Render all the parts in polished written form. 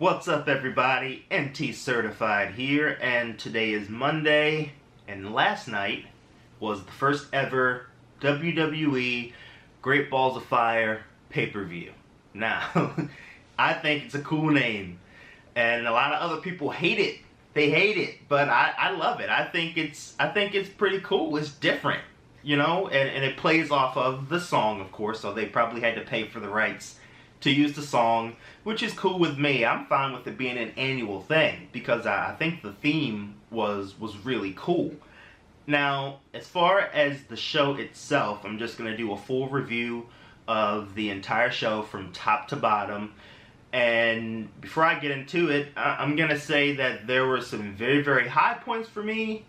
What's up, everybody? Ntcertified here, and today is Monday, and last night was the first ever WWE Great Balls of Fire pay-per-view. Now, I think it's a cool name, and a lot of other people hate it. They hate it, but I love it. I think it's pretty cool. It's different, you know, and it plays off of the song, of course, so they probably had to pay for the rights to use the song, which is cool with me. I'm fine with it being an annual thing because I think the theme was really cool. Now, as far as the show itself, I'm just going to do a full review of the entire show from top to bottom. And before I get into it, I'm going to say that there were some very, very high points for me,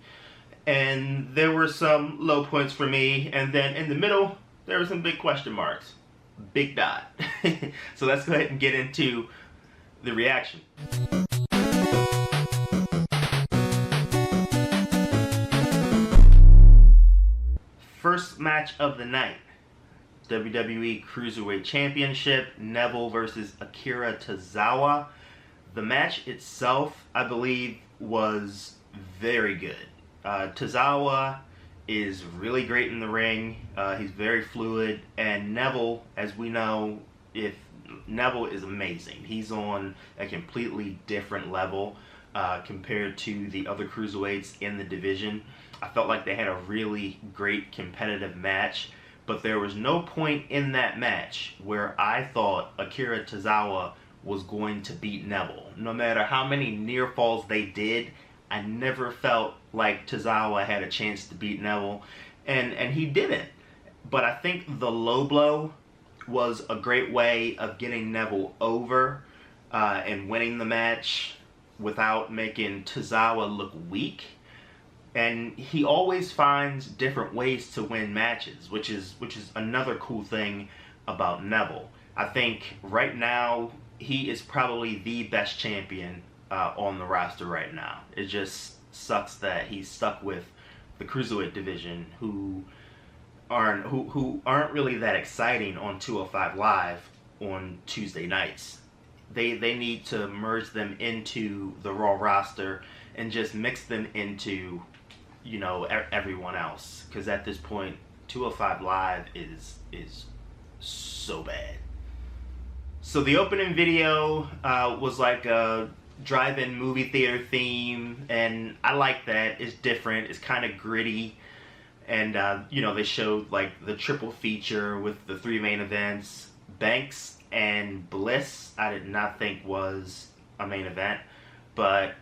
and there were some low points for me, and then in the middle, there were some big question marks. Big dot. So let's go ahead and get into the reaction. First match of the night. WWE Cruiserweight Championship, Neville versus Akira Tazawa. The match itself, I believe, was very good. Tazawa is really great in the ring. He's very fluid, and Neville, as we know, Neville is amazing. He's on a completely different level compared to the other cruiserweights in the division. I felt like they had a really great competitive match, but there was no point in that match where I thought Akira Tazawa was going to beat Neville. No matter how many near falls they did, I never felt like Tazawa had a chance to beat Neville, and he didn't. But I think the low blow was a great way of getting Neville over and winning the match without making Tazawa look weak. And he always finds different ways to win matches, which is another cool thing about Neville. I think right now he is probably the best champion on the roster right now. It just sucks that he's stuck with the Cruiserweight division, who aren't really that exciting on 205 Live on Tuesday nights. They need to merge them into the Raw roster and just mix them into, you know, everyone else, because at this point 205 Live is so bad. So the opening video was like a drive-in movie theater theme, and I like that. It's different, it's kind of gritty, and you know, they showed like the triple feature with the three main events. Banks and Bliss I did not think was a main event, but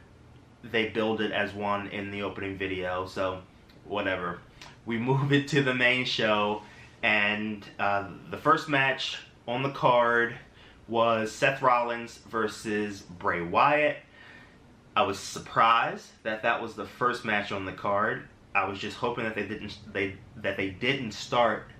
they billed it as one in the opening video, so whatever. We move it to the main show, and the first match on the card was Seth Rollins versus Bray Wyatt. I was surprised that that was the first match on the card. I was just hoping that they didn't start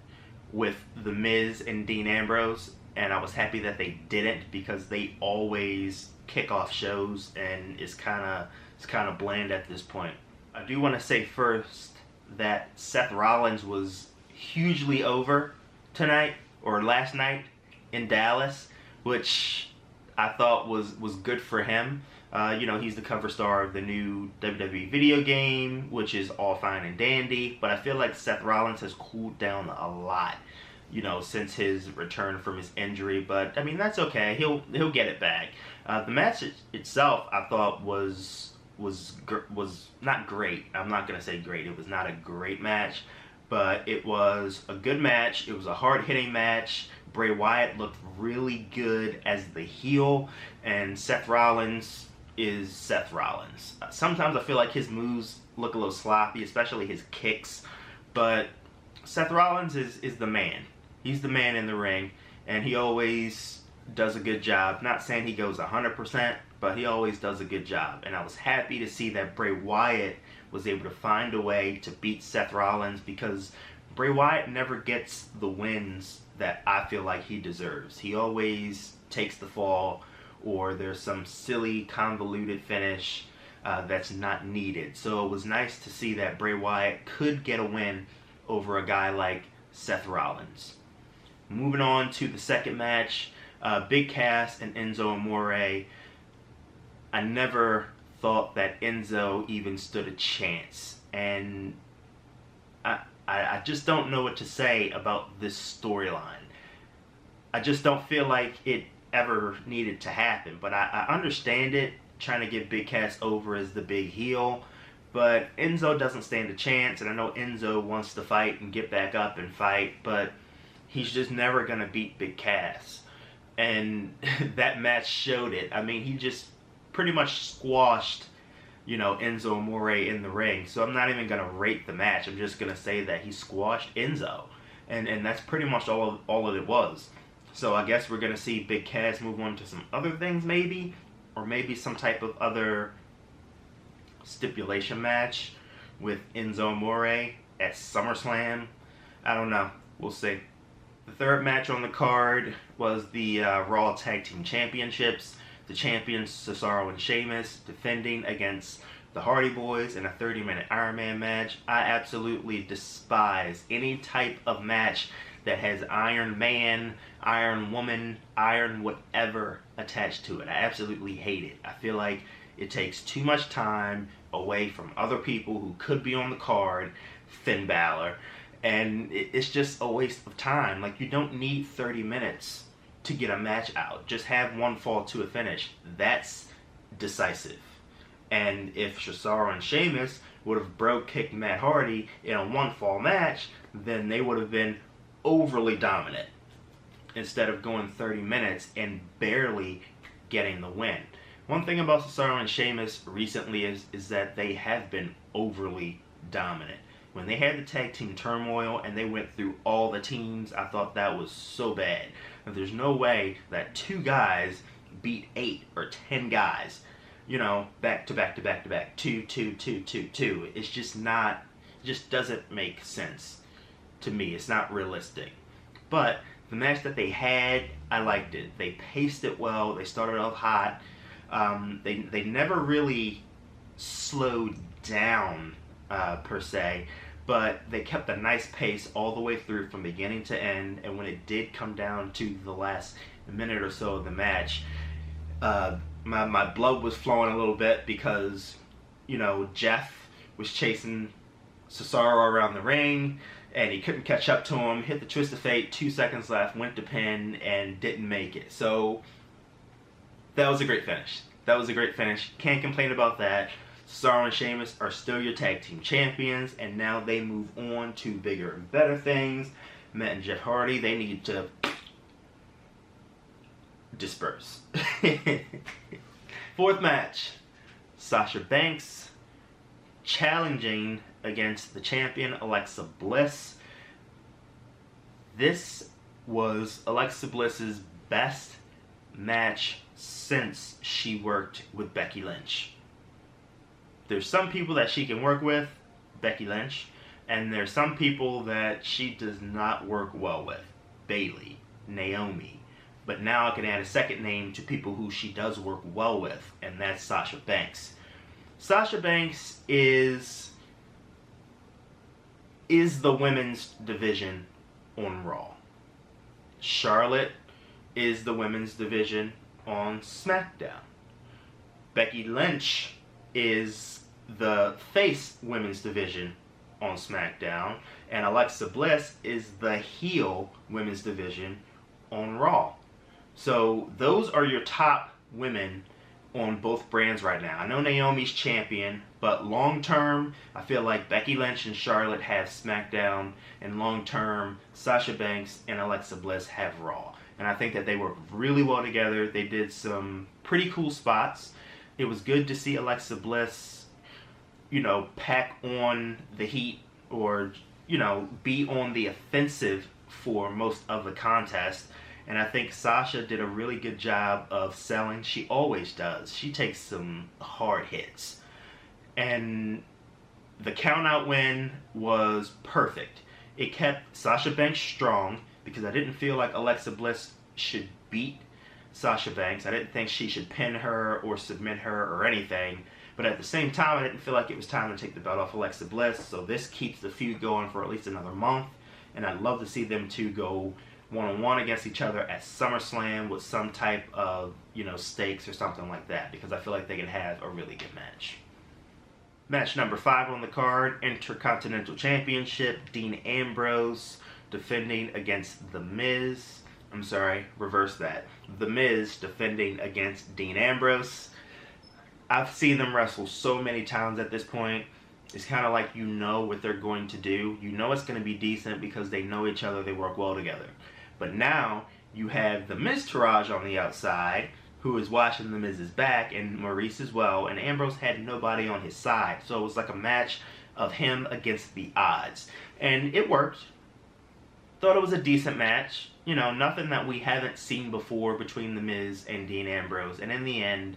with The Miz and Dean Ambrose, and I was happy that they didn't, because they always kick off shows and it's kind of bland at this point. I do want to say first that Seth Rollins was hugely over tonight, or last night, in Dallas, which I thought was good for him. You know, he's the cover star of the new WWE video game, which is all fine and dandy, but I feel like Seth Rollins has cooled down a lot, you know, since his return from his injury. But I mean, that's okay. He'll get it back. The match itself, I thought was not great. I'm not gonna say great. It was not a great match, but it was a good match. It was a hard-hitting match. Bray Wyatt looked really good as the heel, and Seth Rollins is Seth Rollins. Sometimes I feel like his moves look a little sloppy, especially his kicks, but Seth Rollins is the man. He's the man in the ring, and he always does a good job. Not saying he goes 100%, but he always does a good job, and I was happy to see that Bray Wyatt was able to find a way to beat Seth Rollins, because Bray Wyatt never gets the wins that I feel like he deserves. He always takes the fall, or there's some silly convoluted finish that's not needed. So it was nice to see that Bray Wyatt could get a win over a guy like Seth Rollins. Moving on to the second match, Big Cass and Enzo Amore I never thought that Enzo even stood a chance. And I just don't know what to say about this storyline. I just don't feel like it ever needed to happen. But I understand it, trying to get Big Cass over as the big heel. But Enzo doesn't stand a chance. And I know Enzo wants to fight and get back up and fight. But he's just never going to beat Big Cass. And that match showed it. I mean, he just pretty much squashed, you know, Enzo Amore in the ring. So I'm not even going to rate the match. I'm just going to say that he squashed Enzo. And that's pretty much all that it was. So I guess we're going to see Big Cass move on to some other things maybe. Or maybe some type of other stipulation match with Enzo Amore at SummerSlam. I don't know. We'll see. The third match on the card was the Raw Tag Team Championships. The champions Cesaro and Sheamus defending against the Hardy Boyz in a 30-minute Iron Man match. I absolutely despise any type of match that has Iron Man, Iron Woman, Iron whatever attached to it. I absolutely hate it. I feel like it takes too much time away from other people who could be on the card, Finn Balor, and it's just a waste of time. Like, you don't need 30 minutes to get a match out. Just have one fall to a finish. That's decisive. And if Cesaro and Sheamus would have kicked Matt Hardy in a one fall match, then they would have been overly dominant instead of going 30 minutes and barely getting the win. One thing about Cesaro and Sheamus recently is that they have been overly dominant. When they had the tag team turmoil and they went through all the teams, I thought that was so bad. And there's no way that 2 guys beat 8 or 10 guys, you know, back to back to back to back, 2, 2, 2, 2, 2. It's just not, just doesn't make sense to me. It's not realistic. But the match that they had, I liked it. They paced it well. They started off hot. They never really slowed down per se, but they kept a nice pace all the way through from beginning to end. And when it did come down to the last minute or so of the match, my blood was flowing a little bit because, you know, Jeff was chasing Cesaro around the ring and he couldn't catch up to him, hit the twist of fate, 2 seconds left, went to pin and didn't make it. So that was a great finish. That was a great finish. Can't complain about that. Cesaro and Sheamus are still your tag team champions, and now they move on to bigger and better things. Matt and Jeff Hardy, they need to disperse. Fourth match, Sasha Banks challenging against the champion Alexa Bliss. This was Alexa Bliss's best match since she worked with Becky Lynch. There's some people that she can work with, Becky Lynch, and there's some people that she does not work well with, Bayley, Naomi. But now I can add a second name to people who she does work well with, and that's Sasha Banks. Sasha Banks is the women's division on Raw. Charlotte is the women's division on SmackDown. Becky Lynch is the face women's division on SmackDown, and Alexa Bliss is the heel women's division on Raw. So those are your top women on both brands right now. I know Naomi's champion, but long term, I feel like Becky Lynch and Charlotte have SmackDown, and long term, Sasha Banks and Alexa Bliss have Raw. And I think that they work really well together. They did some pretty cool spots. It was good to see Alexa Bliss, you know, pack on the heat or, you know, be on the offensive for most of the contest. And I think Sasha did a really good job of selling. She always does. She takes some hard hits. And the count-out win was perfect. It kept Sasha Banks strong because I didn't feel like Alexa Bliss should beat Sasha Banks. I didn't think she should pin her or submit her or anything. But at the same time, I didn't feel like it was time to take the belt off Alexa Bliss. So this keeps the feud going for at least another month. And I'd love to see them two go one-on-one against each other at SummerSlam with some type of, stakes or something like that, because I feel like they can have a really good match. Match number 5 on the card, Intercontinental Championship, Dean Ambrose defending against The Miz. I'm sorry, reverse that. The Miz defending against Dean Ambrose. I've seen them wrestle so many times at this point. It's kind of like you know what they're going to do. You know it's going to be decent because they know each other, they work well together. But now you have the Miztourage on the outside, who is watching the Miz's back, and Maurice as well, and Ambrose had nobody on his side. So it was like a match of him against the odds. And it worked. Thought it was a decent match. Nothing that we haven't seen before between the Miz and Dean Ambrose. And in the end,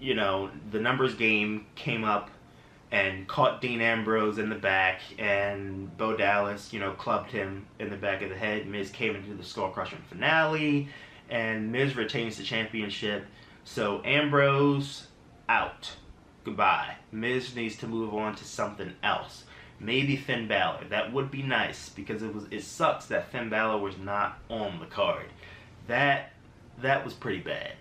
the numbers game came up and caught Dean Ambrose in the back, and Bo Dallas, clubbed him in the back of the head. Miz came into the skull-crushing finale, and Miz retains the championship. So Ambrose out. Goodbye. Miz needs to move on to something else. Maybe Finn Balor. That would be nice, because it sucks that Finn Balor was not on the card. That was pretty bad.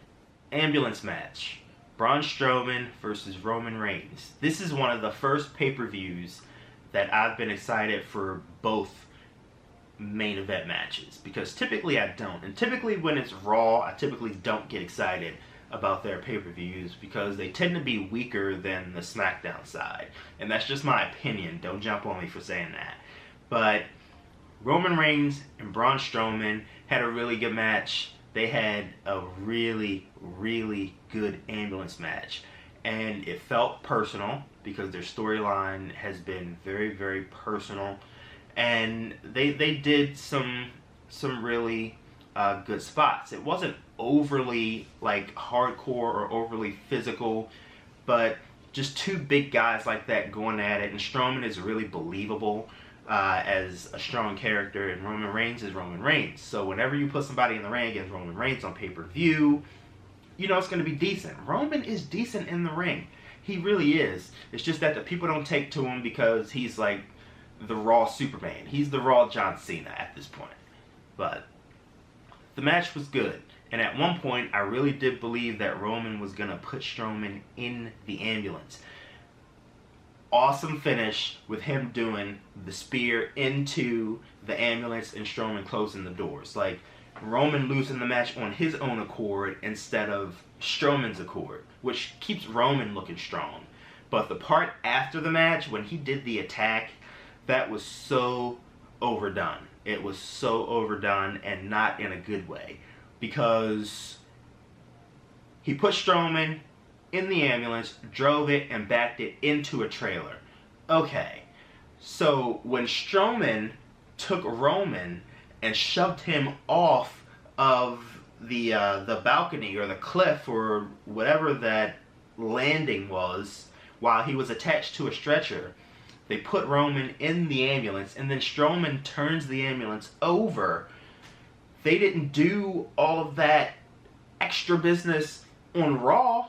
Ambulance match. Braun Strowman versus Roman Reigns. This is one of the first pay-per-views that I've been excited for both main event matches, because typically I don't. And typically when it's Raw, I typically don't get excited about their pay-per-views because they tend to be weaker than the SmackDown side. And that's just my opinion. Don't jump on me for saying that. But Roman Reigns and Braun Strowman had a really good match. They had a really, really good ambulance match. And it felt personal because their storyline has been very, very personal. And they did some really good spots. It wasn't overly hardcore or overly physical, but just two big guys like that going at it. And Strowman is really believable as a strong character, and Roman Reigns is Roman Reigns. So whenever you put somebody in the ring against Roman Reigns on pay-per-view, it's going to be decent. Roman is decent in the ring. He really is. It's just that the people don't take to him because he's like the Raw Superman. He's the Raw John Cena at this point. But the match was good. And at one point, I really did believe that Roman was going to put Strowman in the ambulance. Awesome finish with him doing the spear into the ambulance and Strowman closing the doors. Like, Roman losing the match on his own accord instead of Strowman's accord, which keeps Roman looking strong. But the part after the match, when he did the attack, that was so overdone. It was so overdone, and not in a good way. Because he put Strowman in the ambulance, drove it, and backed it into a trailer. Okay, so when Strowman took Roman and shoved him off of the balcony or the cliff or whatever that landing was while he was attached to a stretcher, they put Roman in the ambulance, and then Strowman turns the ambulance over. They didn't do all of that extra business on Raw.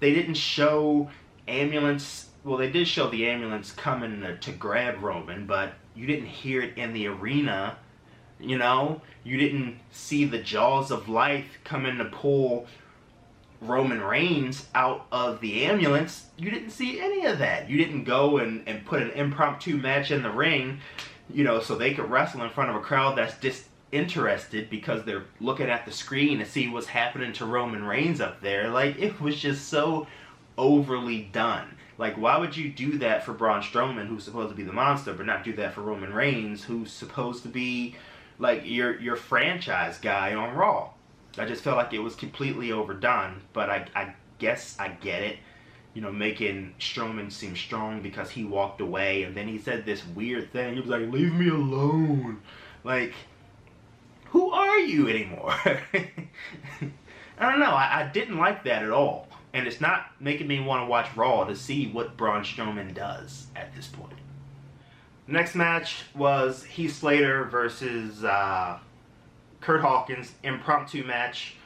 They didn't show ambulance. Well, they did show the ambulance coming to grab Roman, but you didn't hear it in the arena. You didn't see the jaws of life coming to pull Roman Reigns out of the ambulance. You didn't see any of that. You didn't go and put an impromptu match in the ring, so they could wrestle in front of a crowd that's disinterested because they're looking at the screen to see what's happening to Roman Reigns up there. Like, it was just so overly done. Like, why would you do that for Braun Strowman, who's supposed to be the monster, but not do that for Roman Reigns, who's supposed to be like your franchise guy on Raw? I just felt like it was completely overdone, but I guess I get it. Making Strowman seem strong because he walked away, and then he said this weird thing. He was like, "Leave me alone." Like, who are you anymore? I don't know. I didn't like that at all. And it's not making me want to watch Raw to see what Braun Strowman does at this point. Next match was Heath Slater versus Kurt Hawkins. Impromptu match,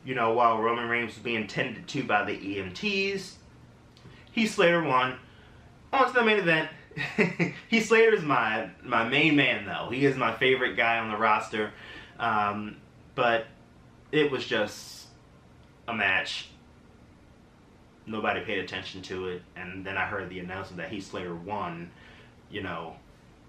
while Roman Reigns was being tended to by the EMTs. Heath Slater won. On to the main event. Heath Slater is my main man, though. He is my favorite guy on the roster. But it was just a match. Nobody paid attention to it, and then I heard the announcement that Heath Slater won, you know,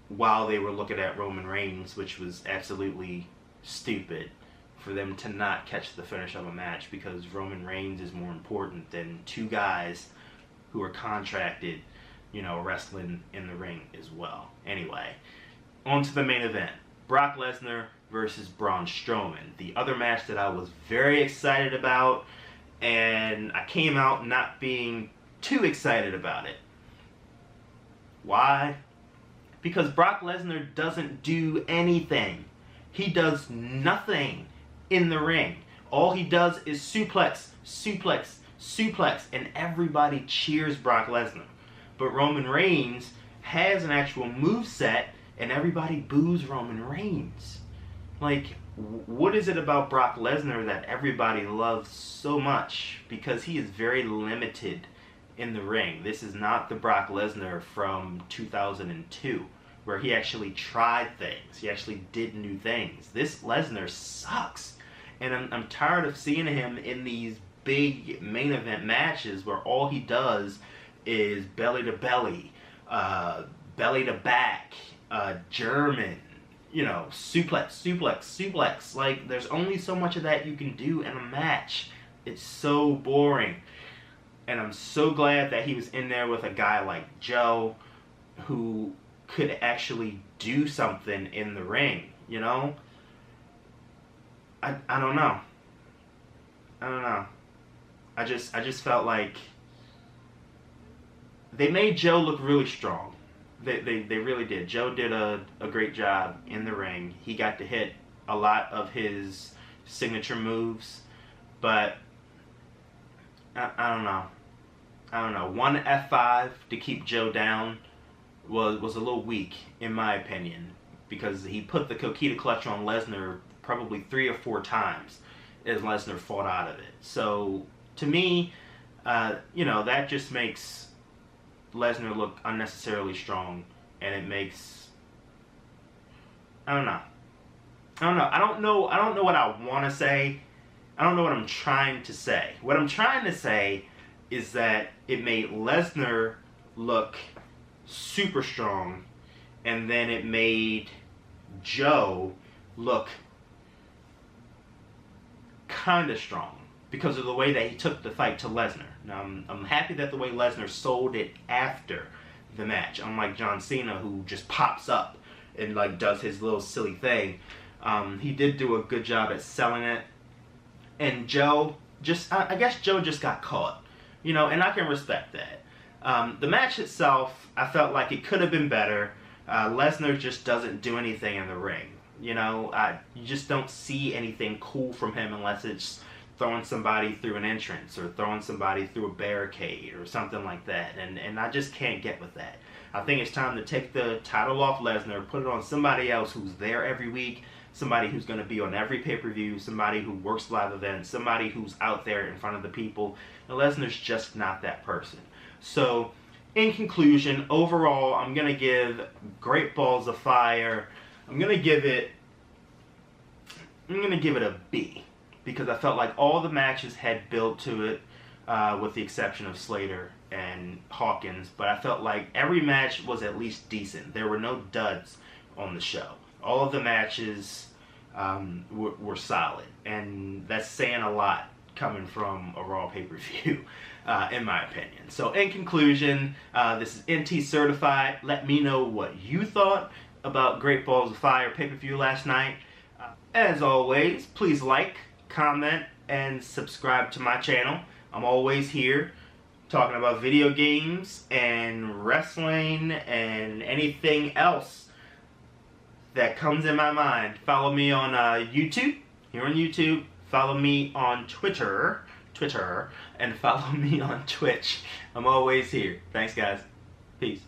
while they were looking at Roman Reigns, which was absolutely stupid for them to not catch the finish of a match, because Roman Reigns is more important than two guys who are contracted, you know, wrestling in the ring as well. Anyway, on to the main event. Brock Lesnar versus Braun Strowman. The other match that I was very excited about, and I came out not being too excited about it. Why? Because Brock Lesnar doesn't do anything. He does nothing in the ring. All he does is suplex, suplex, suplex, and everybody cheers Brock Lesnar. But Roman Reigns has an actual moveset, and everybody boos Roman Reigns. Like, what is it about Brock Lesnar that everybody loves so much? Because he is very limited in the ring. This is not the Brock Lesnar from 2002, where he actually tried things. He actually did new things. This Lesnar sucks. And I'm tired of seeing him in these big main event matches where all he does is belly to belly, belly to back, German, you know, suplex, suplex, suplex. Like, there's only so much of that you can do in a match. It's so boring. And I'm so glad that he was in there with a guy like Joe, who could actually do something in the ring, you know? I don't know. I don't know. I just felt like they made Joe look really strong. They really did. Joe did a great job in the ring. He got to hit a lot of his signature moves, but I don't know. I don't know. One F5 to keep Joe down was a little weak, in my opinion, because he put the Coquina clutch on Lesnar probably 3 or 4 times as Lesnar fought out of it. So, to me, you know, that just makes Lesnar look unnecessarily strong, and it makes, I don't know. I don't know what I want to say. I don't know what I'm trying to say. What I'm trying to say is that it made Lesnar look super strong, and then it made Joe look kind of strong because of the way that he took the fight to Lesnar. Now, I'm happy that the way Lesnar sold it after the match, unlike John Cena, who just pops up and like does his little silly thing. He did do a good job at selling it, and Joe I guess Joe just got caught, you know, and I can respect that. The match itself, I felt like it could have been better. Lesnar just doesn't do anything in the ring. You know, you just don't see anything cool from him unless it's throwing somebody through an entrance or throwing somebody through a barricade or something like that. And I just can't get with that. I think it's time to take the title off Lesnar, put it on somebody else who's there every week, somebody who's going to be on every pay-per-view, somebody who works live events, somebody who's out there in front of the people. And Lesnar's just not that person. So, in conclusion, overall, I'm going to give Great Balls of Fire, I'm going to give it a B, because I felt like all the matches had built to it, with the exception of Slater and Hawkins, but I felt like every match was at least decent. There were no duds on the show. All of the matches were solid, and that's saying a lot coming from a Raw pay-per-view, in my opinion. So in conclusion, this is Ntcertified. Let me know what you thought about Great Balls of Fire pay-per-view last night. As always, please like, comment, and subscribe to my channel. I'm always here talking about video games and wrestling and anything else that comes in my mind. Follow me on YouTube, here on YouTube. Follow me on Twitter, and follow me on Twitch. I'm always here. Thanks, guys. Peace.